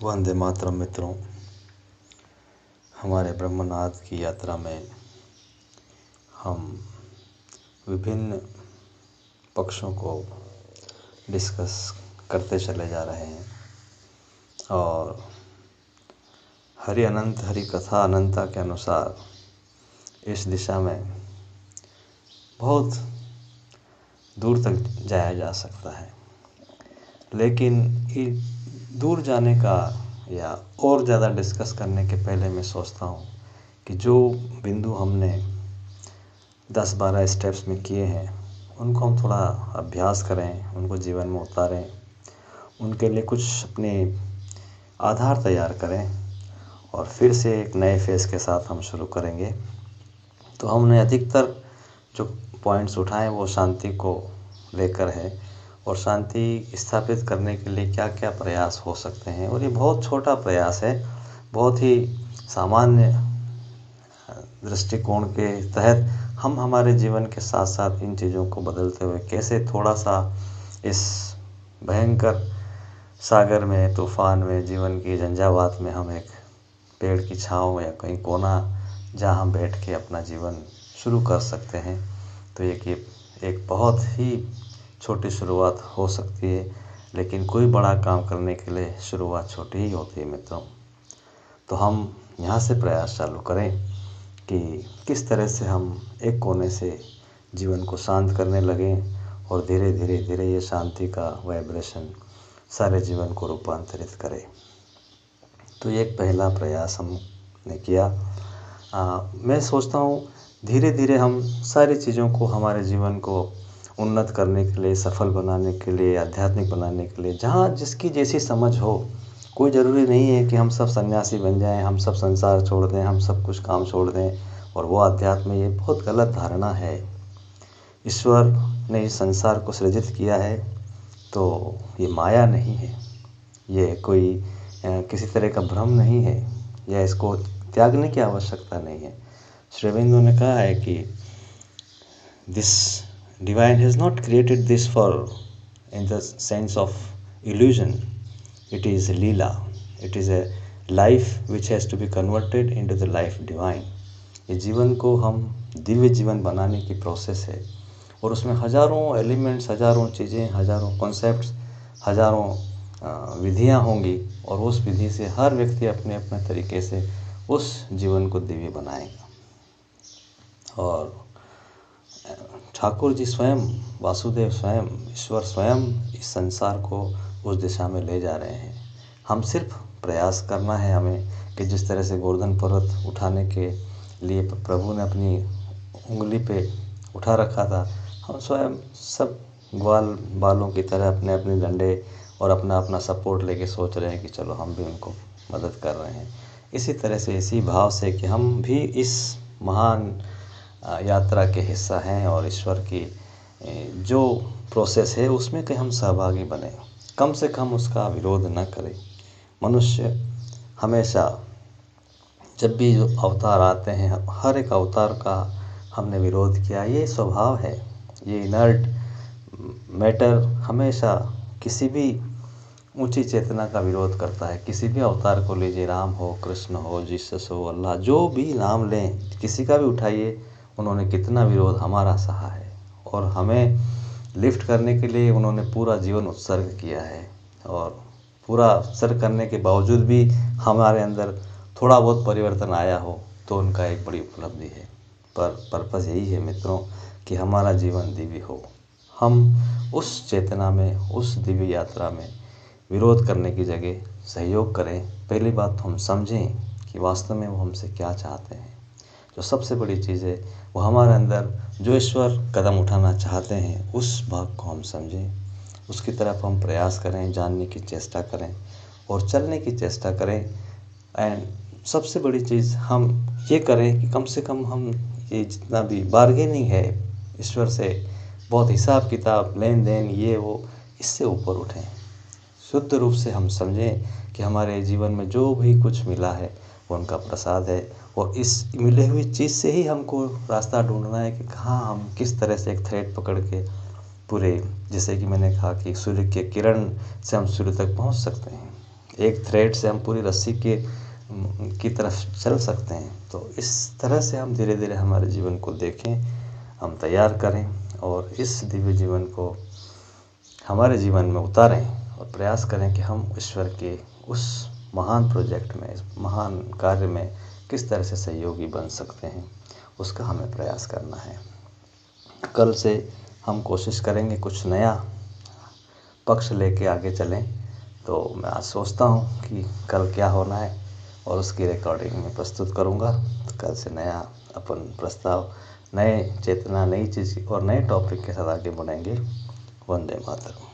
वंदे मातरम मित्रों। हमारे ब्रह्मनाथ की यात्रा में हम विभिन्न पक्षों को डिस्कस करते चले जा रहे हैं और हरि अनंत हरि कथा अनंता के अनुसार इस दिशा में बहुत दूर तक जाया जा सकता है। लेकिन दूर जाने का या और ज़्यादा डिस्कस करने के पहले मैं सोचता हूँ कि जो बिंदु हमने 10-12 स्टेप्स में किए हैं उनको हम थोड़ा अभ्यास करें, उनको जीवन में उतारें, उनके लिए कुछ अपने आधार तैयार करें और फिर से एक नए फेज़ के साथ हम शुरू करेंगे। तो हमने अधिकतर जो पॉइंट्स उठाए वो शांति को लेकर है और शांति स्थापित करने के लिए क्या क्या प्रयास हो सकते हैं। और ये बहुत छोटा प्रयास है, बहुत ही सामान्य दृष्टिकोण के तहत हम हमारे जीवन के साथ साथ इन चीज़ों को बदलते हुए कैसे थोड़ा सा इस भयंकर सागर में, तूफान में, जीवन की झंझावात में हम एक पेड़ की छाँव या कहीं कोना जहाँ हम बैठ के अपना जीवन शुरू कर सकते हैं। तो एक बहुत ही छोटी शुरुआत हो सकती है, लेकिन कोई बड़ा काम करने के लिए शुरुआत छोटी ही होती है मित्रों। तो हम यहाँ से प्रयास चालू करें कि किस तरह से हम एक कोने से जीवन को शांत करने लगें और धीरे धीरे धीरे ये शांति का वाइब्रेशन सारे जीवन को रूपांतरित करे। तो ये एक पहला प्रयास हमने किया। मैं सोचता हूँ धीरे धीरे हम सारी चीज़ों को, हमारे जीवन को उन्नत करने के लिए, सफल बनाने के लिए, आध्यात्मिक बनाने के लिए, जहाँ जिसकी जैसी समझ हो, कोई ज़रूरी नहीं है कि हम सब सन्यासी बन जाएं, हम सब संसार छोड़ दें, हम सब कुछ काम छोड़ दें और वो अध्यात्म। ये बहुत गलत धारणा है। ईश्वर ने इस संसार को सृजित किया है तो ये माया नहीं है, ये कोई किसी तरह का भ्रम नहीं है, या इसको त्यागने की आवश्यकता नहीं है। श्री अरविंदो ने कहा है कि this Divine has not created this in the sense of illusion. It is Leela. It is a life which has to be converted into the life divine. ये जीवन को हम दिव्य जीवन बनाने की प्रोसेस है और उसमें हजारों एलिमेंट्स, हजारों चीज़ें, हजारों कॉन्सेप्ट्स, हजारों विधियाँ होंगी और उस विधि से हर व्यक्ति अपने अपने तरीके से उस जीवन को दिव्य बनाएगा। और ठाकुर जी स्वयं, वासुदेव स्वयं, ईश्वर स्वयं इस संसार को उस दिशा में ले जा रहे हैं। हम सिर्फ प्रयास करना है हमें कि जिस तरह से गोवर्धन पर्वत उठाने के लिए प्रभु ने अपनी उंगली पे उठा रखा था, हम स्वयं सब ग्वाल बालों की तरह अपने अपने डंडे और अपना अपना सपोर्ट लेके सोच रहे हैं कि चलो हम भी उनको मदद कर रहे हैं। इसी तरह से, इसी भाव से कि हम भी इस महान यात्रा के हिस्सा हैं और ईश्वर की जो प्रोसेस है उसमें कि हम सहभागी बने, कम से कम उसका विरोध न करें। मनुष्य हमेशा जब भी जो अवतार आते हैं, हर एक अवतार का हमने विरोध किया। ये स्वभाव है, ये इनर्ट मैटर हमेशा किसी भी ऊंची चेतना का विरोध करता है। किसी भी अवतार को लीजिए, राम हो, कृष्ण हो, जीसस हो, अल्लाह, जो भी नाम लें, किसी का भी उठाइए, उन्होंने कितना विरोध हमारा सहा है और हमें लिफ्ट करने के लिए उन्होंने पूरा जीवन उत्सर्ग किया है। और पूरा उत्सर्ग करने के बावजूद भी हमारे अंदर थोड़ा बहुत परिवर्तन आया हो तो उनका एक बड़ी उपलब्धि है। पर पर्पस यही है मित्रों कि हमारा जीवन दिव्य हो। हम उस चेतना में, उस दिव्य यात्रा में विरोध करने की जगह सहयोग करें। पहली बात तो हम समझें कि वास्तव में वो हमसे क्या चाहते हैं। जो सबसे बड़ी चीज़ है वो हमारे अंदर जो ईश्वर कदम उठाना चाहते हैं उस भाग को हम समझें, उसकी तरफ हम प्रयास करें, जानने की चेष्टा करें और चलने की चेष्टा करें। एंड सबसे बड़ी चीज़ हम ये करें कि कम से कम हम ये जितना भी बार्गेनिंग है ईश्वर से, बहुत हिसाब किताब, लेन देन, ये वो, इससे ऊपर उठें। शुद्ध रूप से हम समझें कि हमारे जीवन में जो भी कुछ मिला है वो उनका प्रसाद है और इस मिले हुई चीज़ से ही हमको रास्ता ढूंढना है कि कहाँ हम किस तरह से एक थ्रेड पकड़ के पूरे, जैसे कि मैंने कहा कि सूर्य के किरण से हम सूर्य तक पहुंच सकते हैं। एक थ्रेड से हम पूरी रस्सी के की तरफ चल सकते हैं। तो इस तरह से हम धीरे धीरे हमारे जीवन को देखें, हम तैयार करें और इस दिव्य जीवन को हमारे जीवन में उतारें और प्रयास करें कि हम ईश्वर के उस महान प्रोजेक्ट में, इस महान कार्य में किस तरह से सहयोगी बन सकते हैं, उसका हमें प्रयास करना है। कल से हम कोशिश करेंगे कुछ नया पक्ष लेके आगे चलें। तो मैं आज सोचता हूँ कि कल क्या होना है और उसकी रिकॉर्डिंग में प्रस्तुत करूँगा। तो कल से नया अपन प्रस्ताव, नए चेतना, नई चीज़ और नए टॉपिक के साथ आगे बढ़ेंगे। वंदे मातरम।